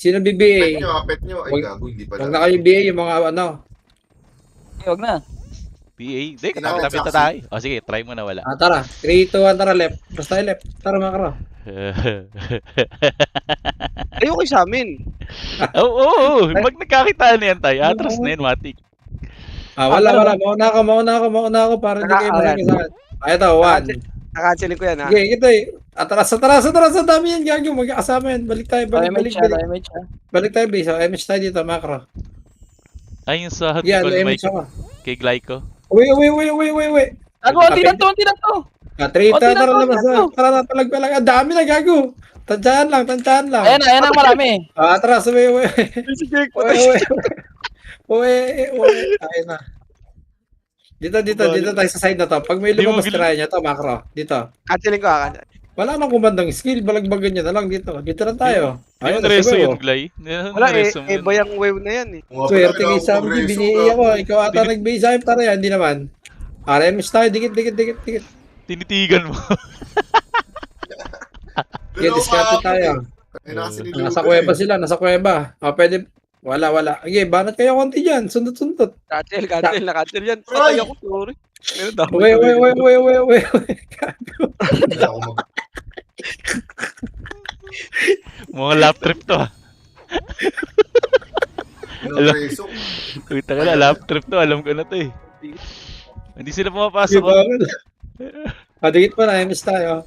Sino Pet BBA? nyo, pet nyo. Ay, gago, hindi pala. Huwag na kayo BA yung mga ano. Huwag na. PA? Hindi, Tinapit kapit na saksi. tayo. O sige, try mo na wala. Tara. 3, 2, 1, tara left. Basta left. Tara makro. Ayoko sa amin. Oo, mag nagkakitaan na yan tayo. Atras na yan, Matik. Wala. Mauna ako para hindi kayo malaki sa akin. Ito, 1. Nakancelin ko yan ha. Sige, ito eh. Atras. Ang dami yan, gagyo. Magkakasama yan. Balik tayo. Balik tayo, base. MH tayo dito, macro. Ay, yung sa Yan, Call MH Mike ako. kay Glyco. Uy. Ako, hindi na to. 3, tara labas na. Tara na, palag. Ang dami na, gago. Tansyahan lang. Ayan na, marami. Atras, uy. Sige, Uy. Ayun na. Dito tayo sa side na to. Pag may lumabas, try niya to, macro. Dito. Cancelin ko ha. Wala nang kumandang skill, balagbagan niya na lang dito. Dito lang tayo. Yung Ayun, reso sabi yun, ko. Gly. Wala eh, bayang wave na yan eh. Swerte kay Sam, binihi ako. Ikaw ata nag-base sa akin, tara yan, hindi naman. RMS tayo, dikit. Tinitigan mo. Okay, discard tayo. Nasa kuweba sila, nasa kuweba. Pwede, wala. Okay, banat kayo konti dyan, sundot. Cancel yan. Patay ako, sorry. Meron daw. Uy. Mga lap trip to ah. Puta ka na, lap trip to. Alam ko na to eh. Hindi sila pumapasok. Dikit pa na, MS tayo.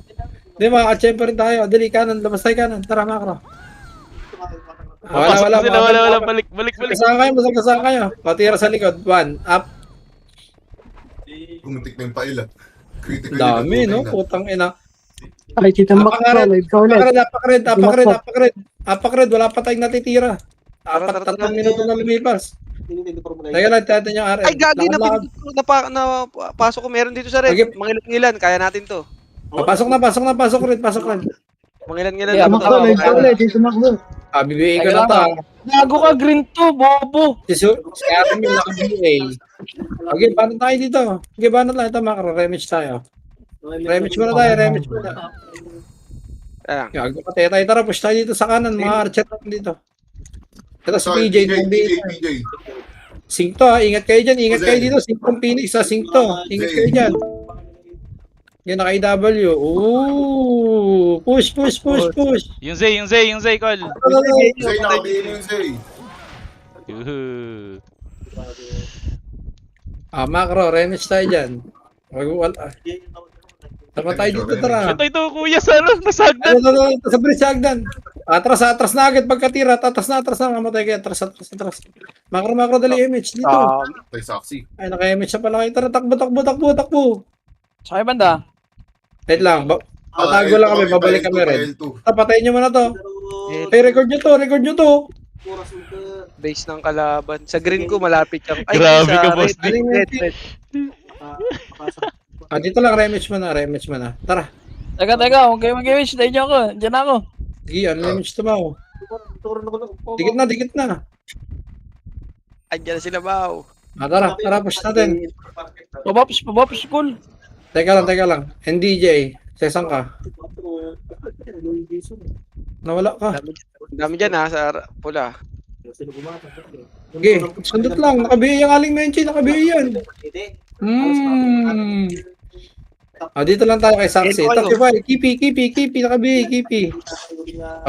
Hindi, makakachempo rin tayo. Dali, kanan, labas tayo kanan. Tara, macro. Wala. Balik. Masagkasahan kayo. Tira sa likod. 1, up. Gumuntik na yung paila. Dami, no? Putang ina. Ay, Tita Mac, live ka ulit. Apakred, wala pa tayong natitira. Tara. 3 minuto na lumipas. Teka lang, tiyatin yung RL. Ay, gagi na napasok ko. Meron dito sa red. Okay. Mangilan, kaya natin to. Pasok rin. Mangilan Yeah, Mac, live ka ulit. Tita Mac, BBA ko na to. Gago ka, green to, bobo. Si Adam yung naka-BA. Okay, paano tayo dito? Okay, paano tayo? Ito, macro, rematch tayo. Rematch muna. Ayan. Gago pa tayo. Tara, push tayo dito sa kanan. Mga archer natin dito. Ito si PJ. PJ. Sing to ha, ingat kayo dyan. Ingat kayo dito. Sing tong Phoenix ha, sing to. Ingat kayo dyan. Yan, naka-IW. Ooh, push. Yung Zay, call. Zay, nakabihin mo yung Zay. Yuhu. Macro, rematch tayo dyan. Tama tayo dito, tara. Ito, kuya, sa ano, nasagdan. Sa bridge hagdan. Atras na agad pagkatira. Atras na. Mamatay kayo. Atras. Macro, dali image dito. Tay saksi. Ay, naka-image na pala kayo. Tara, takbo. Sa kayo banda. Wait lang. Tatago lang kami. Babalik kami rin. Patayin nyo muna to. Ay, record nyo to. Base ng kalaban. Sa green ko, malapit yan. Ay, Grabe sa ka, boss. red. Dito lang. Rematch mo na. Tara. Teka, huwag kayo mag-image. Tayo nyo ako. Diyan ako. Sige, rematch to mo. Dikit na. Andiyan sila ba? Tara, push natin. Pabapos, cool. Teka lang. NDJ, sesan ka. Nawala ka. Dami dyan ha, sa pula. Okay, sundot lang. Nakabihi yung aling menchi. Nakabihi yan. Dito lang tayo kay Saksi. Takipay, kipi. Nakabihi.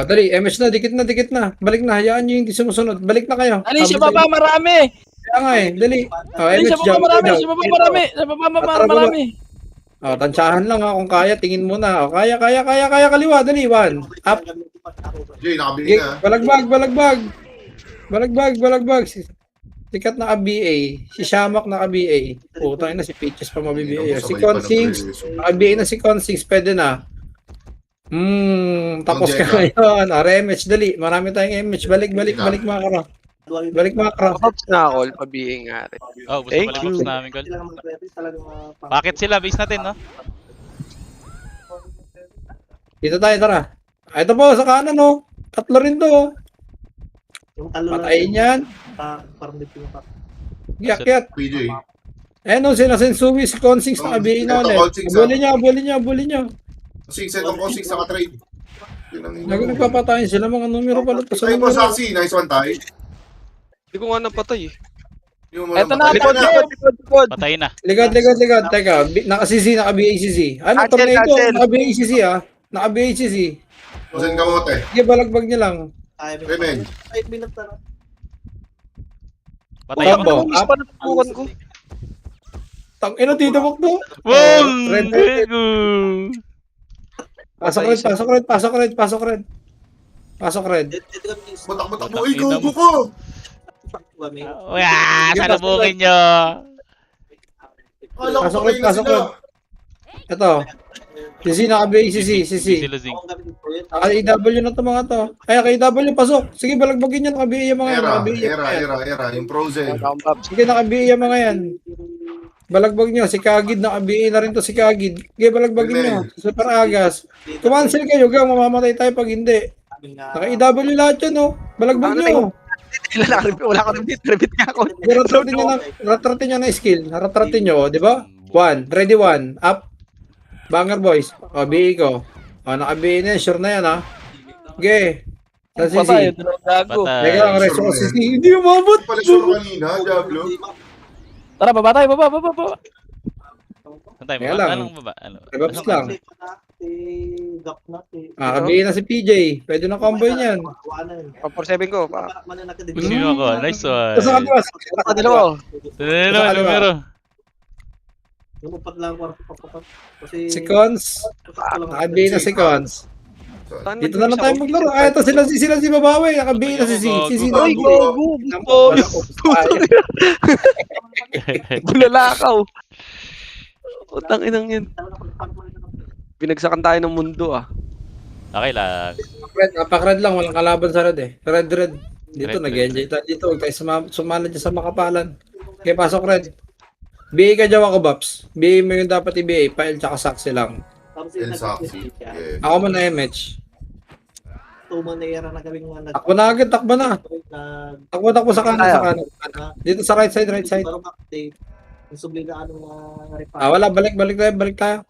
Dali, MS na. Dikit na. Balik na. Hayaan nyo yung hindi sumusunod. Balik na kayo. Ano yung sa baba, marami. Kaya nga eh. Dali. Ano yung sa baba, marami. Tansyahan lang ha. Kung kaya, tingin mo na. Kaya. Kaliwa. Dali, 1. Up. Jay, nakabihin Okay, balagbag. Sikat na ka-BA. Si Shamak na ka-BA. Putang ina, si Peaches pa mabibigay. Si Consings, naka-BA na si Consings, pwede na. Tapos ka ngayon. Rematch, dali. Marami tayong image. Balik mga karo. Hops na ako, pabihin nga rin. Gusto Thank pala you. yung namin, call. Bakit sila? Base natin, no? Dito tayo, tara. Ito po, sa kanan, no. 3 rin to. Patayin yan. Giyak. PJ. No, sila Sensui, si Consings na ka-BA na ulit. Abulin nyo. Sing, set ang 6 sa ka-trade. Lagi nagpapatayin sila mga numero pala pa sa Ay mo, numero. Saxy. Nice one, tayo. Hindi ko nga napatay eh. Eto na, Likod, likod. Patay na. Ligad. Teka, naka-CC, naka-BACC. Ano, Cancel, tornado? cancel. Naka-BACC ah. Naka-BACC. Kusin ka mo, te. Sige, balagbag niya lang. Remen. Patay Combo. ako. Miss pa natutukan ko. Tang ina dito Bokdo. Boom! Red. Diego! Pasok red. Batak mo. Ay, gugo ko. Uya! Salubungin nyo! Alam ko Pasok patay red, na pasok sila. red. Ito. CC, naka-BACC, CC. Sila zing. Naka-EW na to mga to. Ay, naka-EW, pasok. Sige, balagbagin nyo, naka-BA yung mga yan. Era. Yung frozen. Sige, naka-BA yung mga yan. Balagbag nyo, si Kagid, naka-BA na rin to si Kagid. Sige, balagbagin nyo. Super Agas. Kumansel kayo, gang, mamamatay tayo pag hindi. Naka-EW lahat yan, no? Balagbag nyo. Wala ka rin dito. Rebit nga ako. Ratratin nyo na skill. Ratratin nyo, di ba? 1. Ready 1. Up. Banger boys. O, BA ko. O, naka-BA na yan. Sure na yan, ha? Okay. Sa Patay, CC. dalawang gago. Patay. Teka lang, reso ko CC. Hindi umabot. Pala sure kanina, Diablo. Tara, baba tayo, baba. Saan tayo? Kaya Baba? lang. Anong baba? Ano? Rebuffs lang. Naka-BA na si PJ. Pwede na combo niyan. 4-7 ko. Sino ako? Nice one. Sa kaliwas. Dalawa. Ano naman numero? Si Cons. Naka-BA na si Cons. Dito na lang tayo maglaro. Ay, ito sila si Babawi. Naka-BA na si CC. Ay, gogo. Bulalakaw. Utang inang yan. Binagsakan tayo ng mundo ah. Okay lang. Napak-red lang. Walang kalaban sa red eh. Red. Dito, Red. nag-enjoy tayo dito. Huwag tayo sumala dyan sa makapalan. Okay, pasok red. BA ka dyan ako, Baps. BA mo yung dapat i-BA. File tsaka saksi lang. El Saxy. Yeah. Ako man na MH. Takbo na agad, takbo na. Takbo sa kanan. Dito sa right side. Wala, balik tayo.